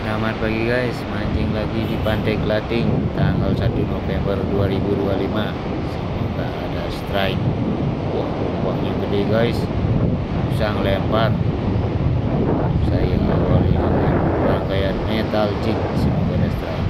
Selamat pagi guys, mancing lagi di Pantai Klating tanggal 1 November 2025. Semoga ada strike. Wah, ombaknya gede guys, bisa ngelempar. Saya awali dengan rangkaian metal jig, semoga ada strike.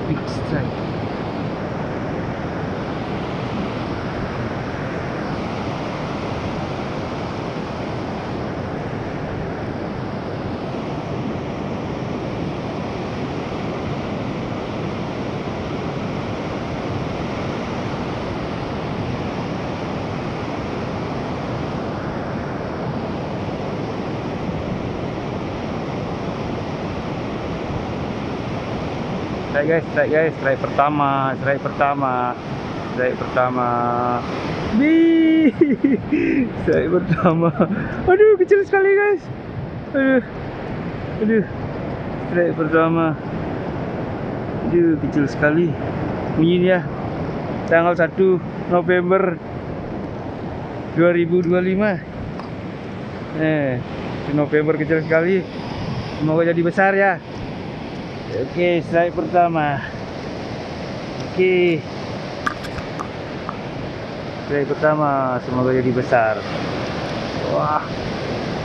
Big strike. Strike pertama. Bi, strike pertama. Aduh, kecil sekali guys. Aduh, strike pertama. Aduh, kecil sekali. Bunyinya tanggal 1 November 2025. 1 November kecil sekali. Semoga jadi besar ya. Oke, strike pertama. Oke, strike pertama, semoga jadi besar. Wah,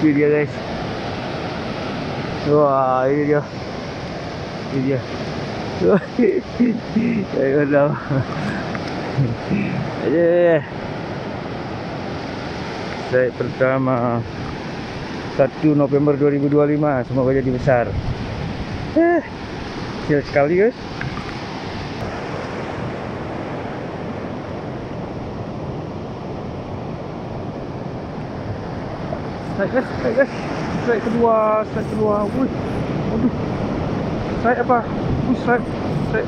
ini dia guys. Wah, ini dia. Strike pertama. Strike pertama 1 November 2025, semoga jadi besar. Kecil sekali guys. Strike kedua. Wih, waduh, strike apa? Strike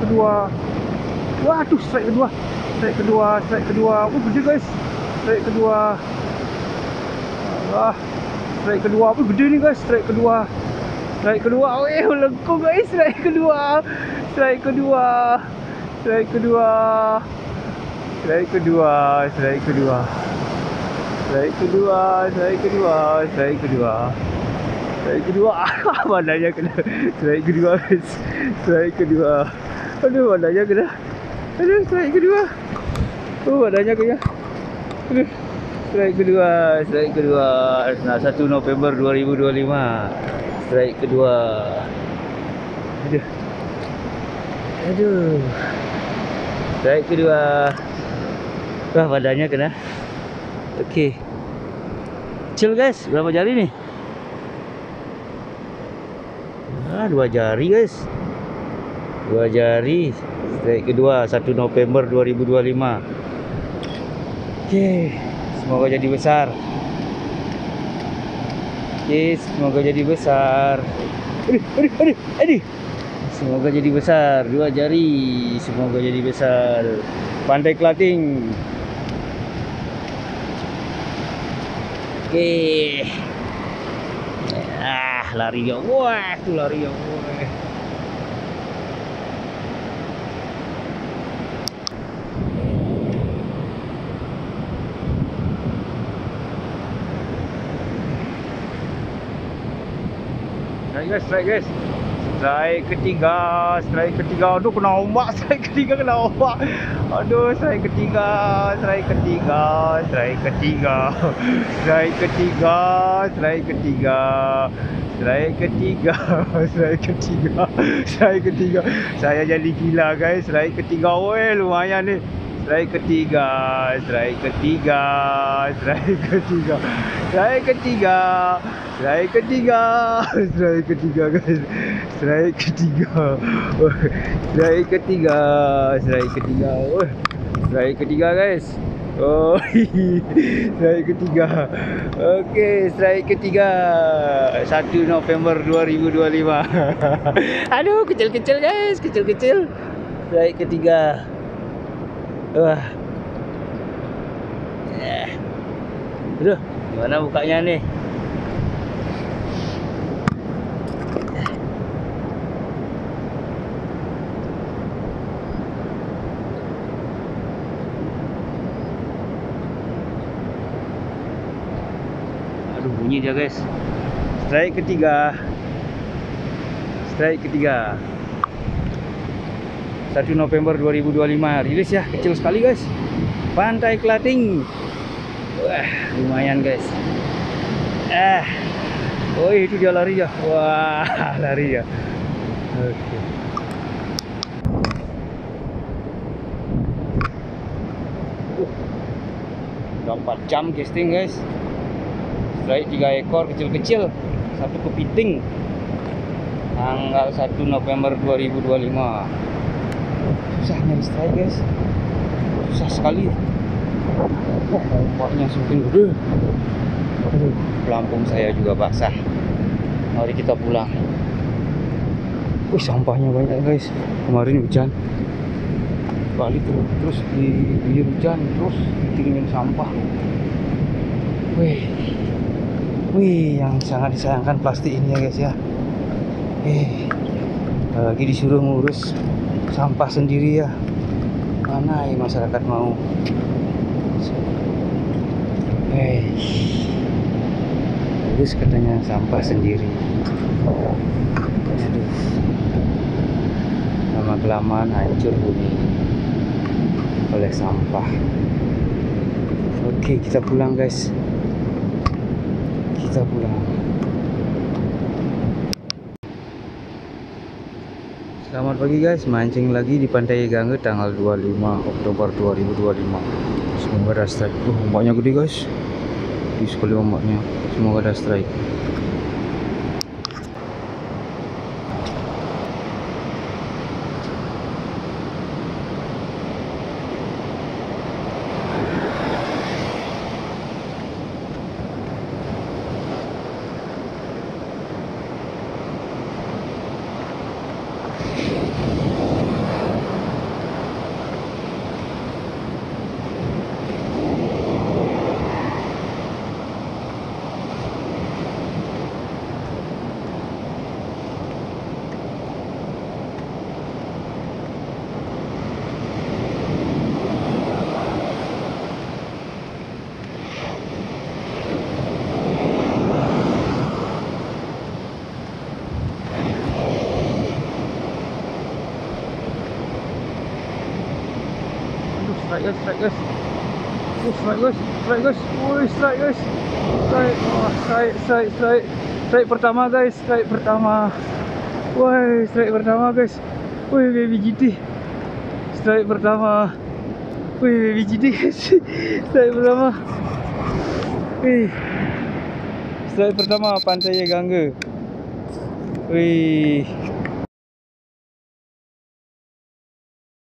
kedua. Waduh, strike kedua. Wih, gede guys. Strike kedua. Strike kedua. Wih, gede nih guys. Strike kedua. Wih, lengkung guys. Strike kedua. Wadahnya kena. Strike kedua guys. Aduh, wadahnya kena. Aduh, strike kedua. Wadahnya kena. Aduh, strike kedua. Nah, 1 November 2025. Strike kedua. Aduh. Strike kedua. Wah, wadahnya kena. Oke. Kecil guys, berapa jari nih? 2 jari guys. 2 jari. Strike kedua 1 November 2025. Oke, semoga jadi besar. Semoga jadi besar. Aduh. Semoga jadi besar. 2 jari. Semoga jadi besar. Pantai Klating. Oke. Lari dia. Wah, tuh lari dia. Strike guys. Strike ketiga. Aduh, kena ombak. Strike ketiga. Aduh, strike ketiga. Saya jadi gila guys. Strike ketiga. Weh, lumayan nih. strike ketiga, strike ketiga, strike ketiga, strike ketiga, strike ketiga, strike ketiga guys, strike ketiga, strike ketiga, strike ketiga, strike ketiga guys. Oh, strike ketiga. Oke, strike ketiga 1 November 2025. Aduh, kecil-kecil guys, kecil-kecil. Strike ketiga. Wah. Aduh, gimana bukanya nih? Bunyi dia guys. Strike ketiga, strike ketiga 1 November 2025. Rilis ya, kecil sekali guys. Pantai Klating. Wah, lumayan guys. Oh itu dia lari ya. Wah, lari ya. Oke. Dapat jam casting guys. Strike 3 ekor kecil-kecil, satu kepiting, tanggal 1 November 2025. Susah nyari strike guys, susah sekali. Wah, ombaknya semakin gede. Aduh, pelampung saya juga basah. Mari kita pulang. Wih, sampahnya banyak guys. Kemarin hujan, balik terus di hujan, terus dikirimin sampah. Wih, yang sangat disayangkan plastik ini ya guys ya. Lagi disuruh ngurus sampah sendiri ya. Mana ya masyarakat mau? Urus katanya sampah sendiri. Aduh, lama-kelamaan hancur bumi oleh sampah. Oke, kita pulang guys. Kita pulang. Selamat pagi guys, mancing lagi di Pantai Gangge tanggal 25 Oktober 2025. Semoga ada strike. Ombaknya gede guys. Di sekali ombaknya. Semoga ada strike. Strike guys, strike guys. Strike guys, strike guys. Strike guys. Strike. Oh, strike pertama guys, strike pertama. Woi, strike pertama guys. Woi, baby GT. Strike pertama. Woi, baby GT guys. Strike pertama. Strike pertama Pantai Gangge. Wih.